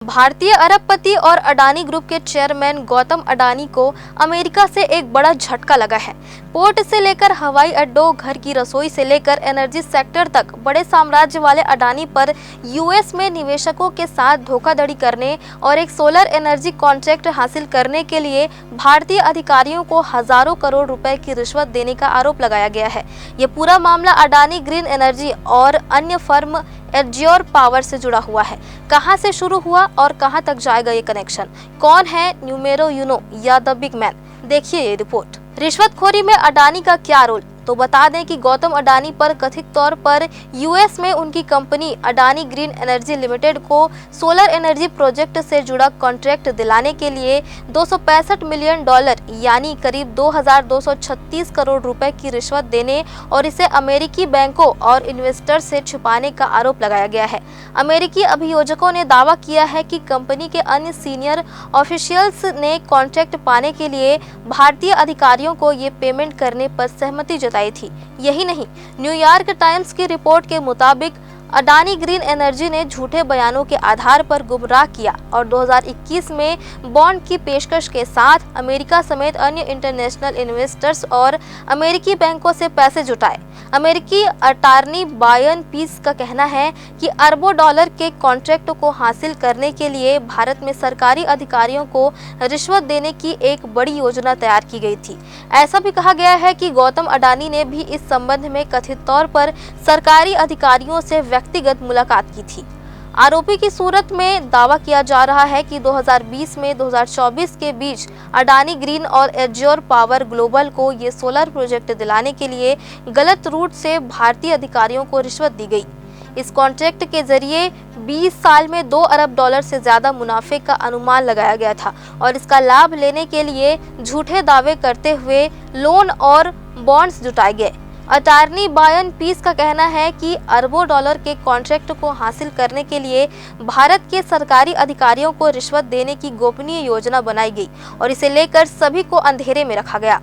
भारतीय अरबपति और अडानी ग्रुप के चेयरमैन गौतम अडानी को अमेरिका से एक बड़ा झटका लगा है। पोर्ट से लेकर हवाई अड्डों, घर की रसोई से लेकर एनर्जी सेक्टर तक बड़े साम्राज्य वाले अडानी पर यूएस में निवेशकों के साथ धोखाधड़ी करने और एक सोलर एनर्जी कॉन्ट्रैक्ट हासिल करने के लिए भारतीय अधिकारियों को हजारों करोड़ रुपए की रिश्वत देने का आरोप लगाया गया है। ये पूरा मामला अडानी ग्रीन एनर्जी और अन्य फर्म एज्योर पावर से जुड़ा हुआ है। कहां से शुरू हुआ और कहां तक जाएगा ये कनेक्शन? कौन है न्यूमेरो यूनो या द बिग मैन? देखिए ये रिपोर्ट। रिश्वतखोरी में अडानी का क्या रोल? तो बता दें कि गौतम अडानी पर कथित तौर पर यूएस में उनकी company Adani green energy limited को सोलर एनर्जी प्रोजेक्ट से जुड़ा कॉन्ट्रैक्ट दिलाने के लिए $265 मिलियन यानी करीब 2236 करोड़ रुपए की रिश्वत देने और इसे अमेरिकी बैंकों और इन्वेस्टर से छिपाने का आरोप लगाया गया है। अमेरिकी अभियोजकों ने दावा किया है कि कंपनी के अन्य सीनियर ऑफिशियल्स ने कॉन्ट्रैक्ट पाने के लिए भारतीय अधिकारियों को ये पेमेंट करने पर सहमति जताई थी। यही नहीं, न्यूयॉर्क टाइम्स की रिपोर्ट के मुताबिक अडानी ग्रीन एनर्जी ने झूठे बयानों के आधार पर गुमराह किया और 2021 में बॉन्ड की पेशकश के साथ अमेरिका समेत अन्य इंटरनेशनल इन्वेस्टर्स और अमेरिकी बैंकों से पैसे जुटाए। अमेरिकी अटॉर्नी ब्रायन पीस का कहना है कि अरबों डॉलर के कॉन्ट्रैक्ट को हासिल करने के लिए भारत में सरकारी अधिकारियों को रिश्वत देने की एक बड़ी योजना तैयार की गई थी। ऐसा भी कहा गया है कि गौतम अडानी ने भी इस संबंध में कथित तौर पर सरकारी अधिकारियों से व्यक्तिगत मुलाकात की थी। आरोपी की सूरत में दावा किया जा रहा है कि 2020 में 2024 के बीच अडानी ग्रीन और एज्योर पावर ग्लोबल को ये सोलर प्रोजेक्ट दिलाने के लिए गलत रूट से भारतीय अधिकारियों को रिश्वत दी गई। इस कॉन्ट्रैक्ट के जरिए 20 साल में $2 अरब से ज्यादा मुनाफे का अनुमान लगाया गया था और इसका लाभ लेने के लिए झूठे दावे करते हुए लोन और बॉन्ड्स जुटाए गए। अटॉर्नी ब्रायन पीस का कहना है कि अरबों डॉलर के कॉन्ट्रैक्ट को हासिल करने के लिए भारत के सरकारी अधिकारियों को रिश्वत देने की गोपनीय योजना बनाई गई और इसे लेकर सभी को अंधेरे में रखा गया।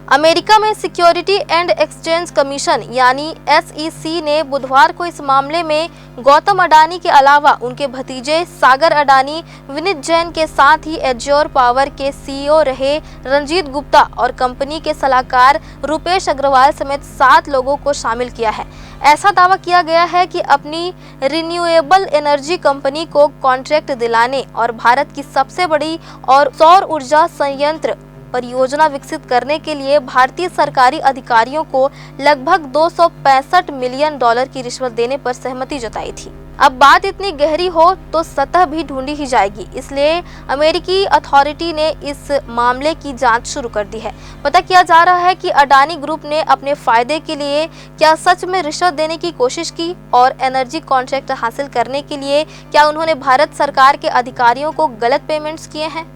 अमेरिका में सिक्योरिटी एंड एक्सचेंज कमीशन यानी SEC ने बुधवार को इस मामले में गौतम अडानी के अलावा उनके भतीजे सागर अडानी, विनीत जैन के साथ ही एज्योर पावर के CEO रहे रंजीत गुप्ता और कंपनी के सलाहकार रुपेश अग्रवाल समेत 7 लोगों को शामिल किया है। ऐसा दावा किया गया है कि अपनी रिन्यूएबल एनर्जी कंपनी को कॉन्ट्रैक्ट दिलाने और भारत की सबसे बड़ी और सौर ऊर्जा संयंत्र परियोजना विकसित करने के लिए भारतीय सरकारी अधिकारियों को लगभग $265 मिलियन की रिश्वत देने पर सहमति जताई थी। अब बात इतनी गहरी हो तो सतह भी ढूंढी ही जाएगी, इसलिए अमेरिकी अथॉरिटी ने इस मामले की जांच शुरू कर दी है। पता किया जा रहा है कि अडानी ग्रुप ने अपने फायदे के लिए क्या सच में रिश्वत देने की कोशिश की और एनर्जी कॉन्ट्रैक्ट हासिल करने के लिए क्या उन्होंने भारत सरकार के अधिकारियों को गलत पेमेंट्स किए हैं।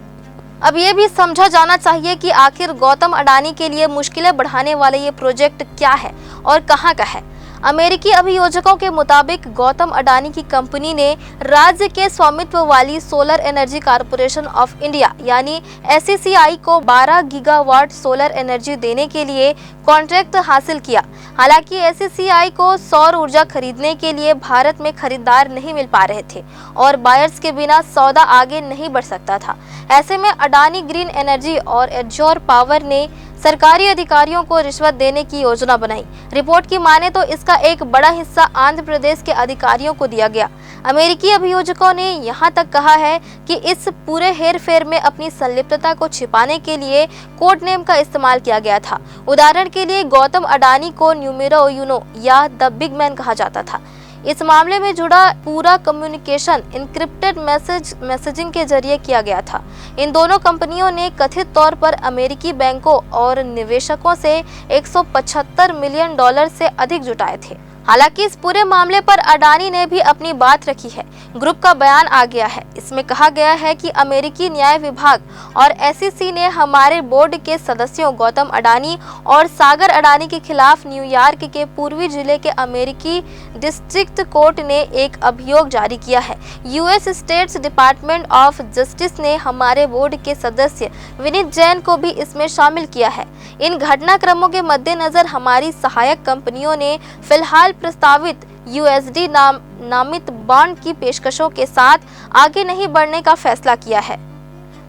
अब ये भी समझा जाना चाहिए कि आखिर गौतम अडानी के लिए मुश्किलें बढ़ाने वाले ये प्रोजेक्ट क्या है और कहां का है। अमेरिकी अभियोजकों के मुताबिक गौतम अडानी की कंपनी ने राज्य के स्वामित्व वाली solar energy corporation of India यानी SECI को 12 गीगावाट सोलर एनर्जी देने के लिए कॉन्ट्रैक्ट हासिल किया। हालांकि SECI को सौर ऊर्जा खरीदने के लिए भारत में खरीदार नहीं मिल पा रहे थे और बायर्स के बिना सौदा आगे नहीं बढ़ सकता था। ऐसे में अडानी ग्रीन एनर्जी और एज्योर पावर ने सरकारी अधिकारियों को रिश्वत देने की योजना बनाई। रिपोर्ट की माने तो इसका एक बड़ा हिस्सा आंध्र प्रदेश के अधिकारियों को दिया गया। अमेरिकी अभियोजकों ने यहाँ तक कहा है कि इस पूरे हेरफेर में अपनी संलिप्तता को छिपाने के लिए कोड नेम का इस्तेमाल किया गया था। उदाहरण के लिए गौतम अडानी को न्यूमेरो यूनो या द बिग मैन कहा जाता था। इस मामले में जुड़ा पूरा कम्युनिकेशन इनक्रिप्टेड मैसेजिंग के जरिए किया गया था। इन दोनों कंपनियों ने कथित तौर पर अमेरिकी बैंकों और निवेशकों से $175 मिलियन से अधिक जुटाए थे। हालांकि इस पूरे मामले पर अडानी ने भी अपनी बात रखी है। ग्रुप का बयान आ गया है। इसमें कहा गया है कि अमेरिकी न्याय विभाग और SEC ने हमारे बोर्ड के सदस्यों गौतम अडानी और सागर अडानी के खिलाफ न्यूयॉर्क के पूर्वी जिले के अमेरिकी डिस्ट्रिक्ट कोर्ट ने एक अभियोग जारी किया है। US states department of justice ने हमारे बोर्ड के सदस्य विनीत जैन को भी इसमें शामिल किया है। इन घटनाक्रमों के मद्देनजर हमारी सहायक कंपनियों ने फिलहाल प्रस्तावित USD नामित बॉन्ड की पेशकशों के साथ आगे नहीं बढ़ने का फैसला किया है।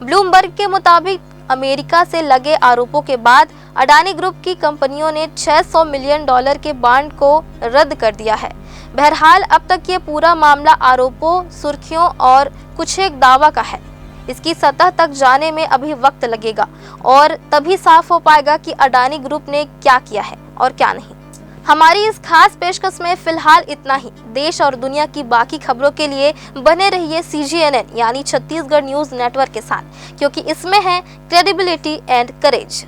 ब्लूमबर्ग के मुताबिक अमेरिका से लगे आरोपों के बाद अडानी ग्रुप की कंपनियों ने $600 मिलियन के बॉन्ड को रद्द कर दिया है। बहरहाल अब तक ये पूरा मामला आरोपों, सुर्खियों और कुछ एक दावा का है। इसकी सतह तक जाने में अभी वक्त लगेगा और तभी साफ हो पाएगा कि अडानी ग्रुप ने क्या किया है और क्या नहीं। हमारी इस खास पेशकश में फिलहाल इतना ही। देश और दुनिया की बाकी खबरों के लिए बने रहिए CGNN यानी छत्तीसगढ़ न्यूज नेटवर्क के साथ, क्योंकि इसमें है क्रेडिबिलिटी एंड करेज।